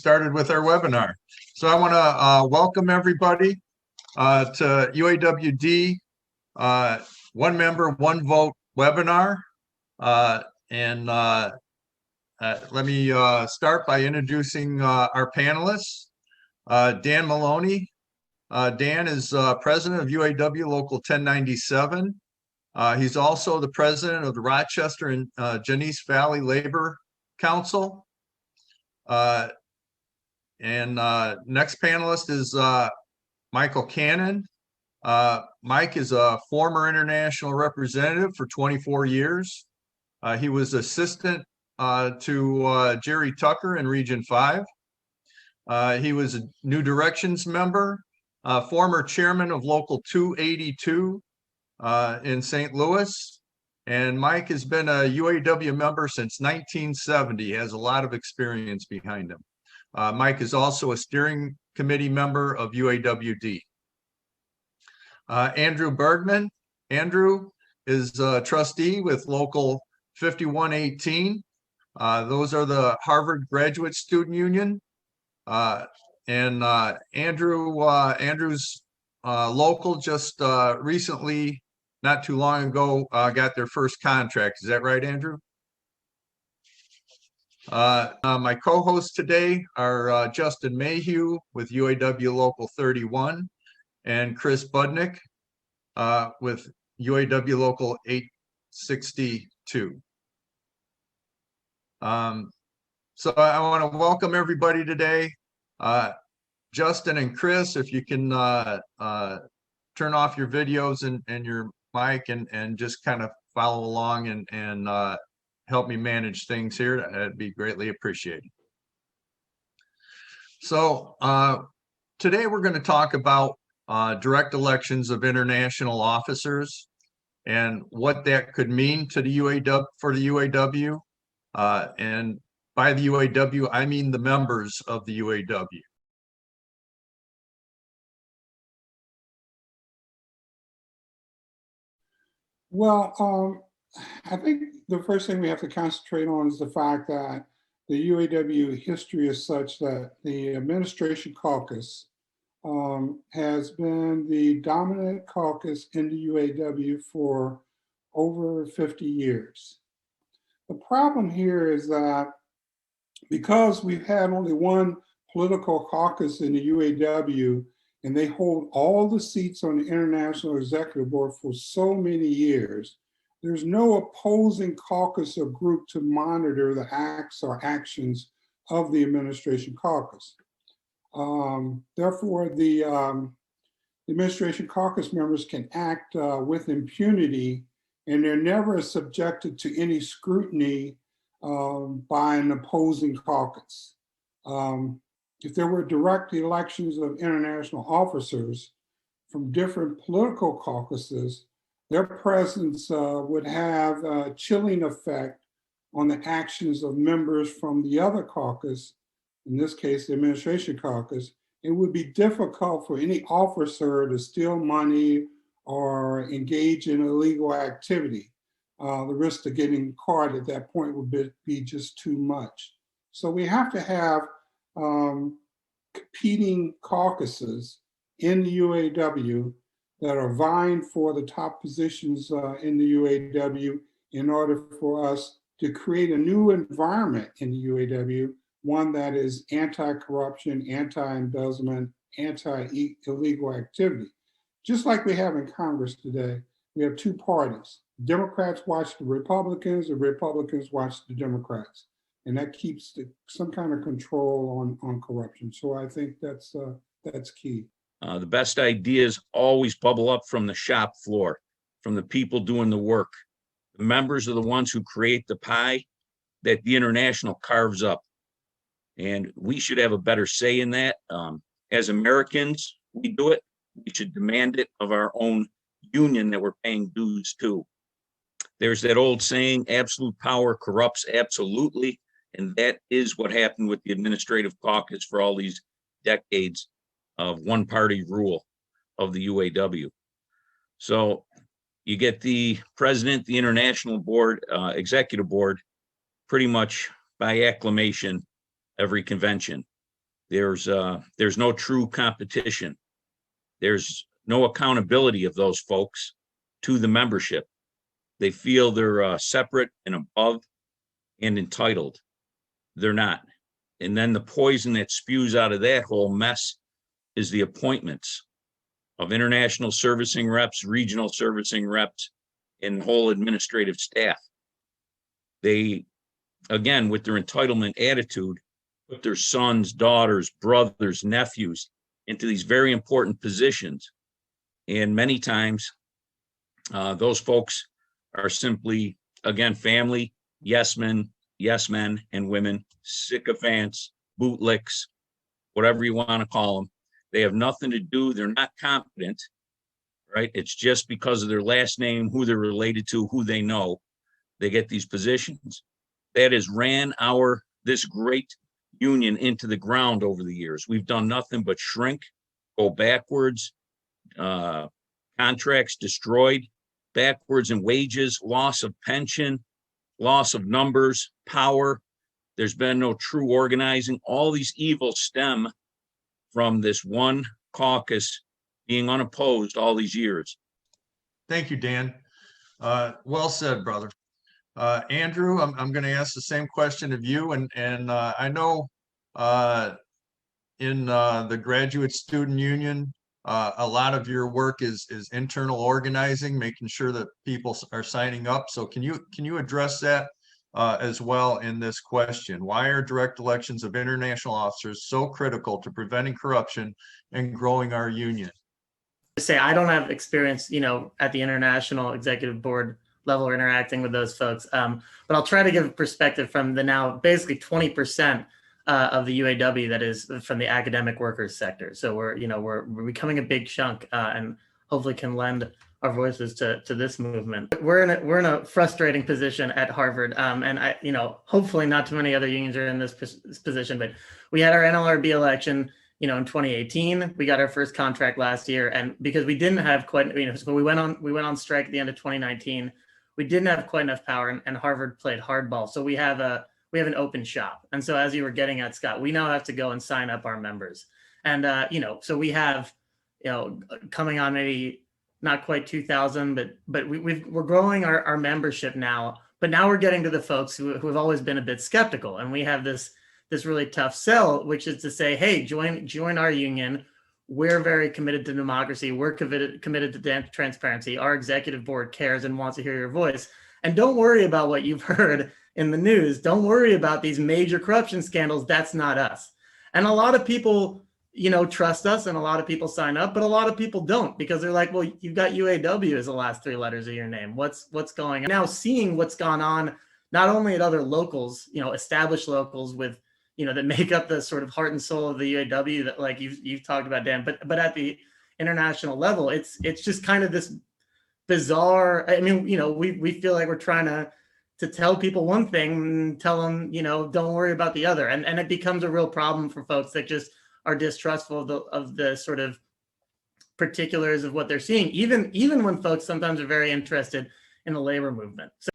started with our webinar. So I want to welcome everybody to UAWD One Member, One Vote webinar. Let me start by introducing our panelists. Dan Maloney. Dan is president of UAW Local 1097. He's also the president of the Rochester and Genesee Valley Labor Council. Next panelist is Michael Cannon. Mike is a former international representative for 24 years. He was assistant to Jerry Tucker in Region 5. He was a New Directions member, former chairman of Local 282 in St. Louis. And Mike has been a UAW member since 1970. He has a lot of experience behind him. Mike is also a steering committee member of UAWD. Andrew Bergman. Andrew is a trustee with Local 5118. Those are the Harvard Graduate Student Union. Andrew's local just recently, not too long ago, got their first contract. Is that right, Andrew? My co-hosts today are Justin Mayhew with UAW Local 31 and Chris Budnick with UAW Local 862. So I want to welcome everybody today. Justin and Chris, if you can turn off your videos and your mic and just kind of follow along and help me manage things here, that'd be greatly appreciated. So today we're going to talk about direct elections of international officers and what that could mean to the UAW, for the UAW. And by the UAW, I mean the members of the UAW. Well, I think the first thing we have to concentrate on is the fact that the UAW history is such that the administration caucus has been the dominant caucus in the UAW for over 50 years. The problem here is that because we've had only one political caucus in the UAW, and they hold all the seats on the International Executive Board for so many years, there's no opposing caucus or group to monitor the acts or actions of the administration caucus. Therefore, the administration caucus members can act with impunity, and they're never subjected to any scrutiny by an opposing caucus. If there were direct elections of international officers from different political caucuses, their presence would have a chilling effect on the actions of members from the other caucus, in this case, the administration caucus. It would be difficult for any officer to steal money or engage in illegal activity. The risk of getting caught at that point would be just too much. So we have to have competing caucuses in the UAW that are vying for the top positions in the UAW in order for us to create a new environment in the UAW, one that is anti-corruption, anti-embezzlement, anti-illegal activity. Just like we have in Congress today, we have two parties. Democrats watch the Republicans watch the Democrats. And that keeps some kind of control on corruption. So I think that's key. The best ideas always bubble up from the shop floor, from the people doing the work. The members are the ones who create the pie that the international carves up. And we should have a better say in that. As Americans, we do it. We should demand it of our own union that we're paying dues to. There's that old saying, absolute power corrupts absolutely. And that is what happened with the administrative caucus for all these decades of one-party rule of the UAW. So you get the president, the international board, executive board, pretty much by acclamation every convention. There's no true competition. There's no accountability of those folks to the membership. They feel they're separate and above and entitled. They're not. And then the poison that spews out of that whole mess is the appointments of international servicing reps, regional servicing reps, and whole administrative staff. They, again, with their entitlement attitude, put their sons, daughters, brothers, nephews into these very important positions. And many times, those folks are simply, again, family, yes men, and women, sycophants, bootlicks, whatever you want to call them. They have nothing to do. They're not competent, right? It's just because of their last name, who they're related to, who they know, they get these positions. That has ran this great union into the ground over the years. We've done nothing but shrink, go backwards, contracts destroyed, backwards in wages, loss of pension, loss of numbers, power. There's been no true organizing. All these evils stem from this one caucus being unopposed all these years. Thank you, Dan. Well said, brother. Andrew, I'm going to ask the same question of you, and I know in the Graduate Student Union, a lot of your work is internal organizing, making sure that people are signing up. So can you address that as well in this question? Why are direct elections of international officers so critical to preventing corruption and growing our union? Say I don't have experience, at the international executive board level or interacting with those folks, but I'll try to give a perspective from the now basically 20% of the UAW that is from the academic workers sector. So we're becoming a big chunk, and hopefully can lend our voices to this movement. We're in a frustrating position at Harvard, and hopefully not too many other unions are in this position. But we had our NLRB election, in 2018. We got our first contract last year, and because we didn't have quite, so we went on strike at the end of 2019. We didn't have quite enough power, and Harvard played hardball. So we have an open shop. And so as you were getting at, Scott, we now have to go and sign up our members. And, so we have, coming on maybe not quite 2,000, but we're growing our membership now. But now we're getting to the folks who have always been a bit skeptical. And we have this really tough sell, which is to say, hey, join our union. We're very committed to democracy. We're committed to transparency. Our executive board cares and wants to hear your voice. And don't worry about what you've heard in the news. Don't worry about these major corruption scandals. That's not us. And a lot of people, trust us, and a lot of people sign up, but a lot of people don't, because they're like, well, you've got UAW as the last three letters of your name. What's going on? Now seeing what's gone on, not only at other locals, established locals with, that make up the sort of heart and soul of the UAW that like you've talked about, Dan, but at the international level, it's just kind of this bizarre. I mean, we feel like we're trying to tell people one thing and tell them, don't worry about the other. And it becomes a real problem for folks that just are distrustful of the sort of particulars of what they're seeing, even when folks sometimes are very interested in the labor movement. So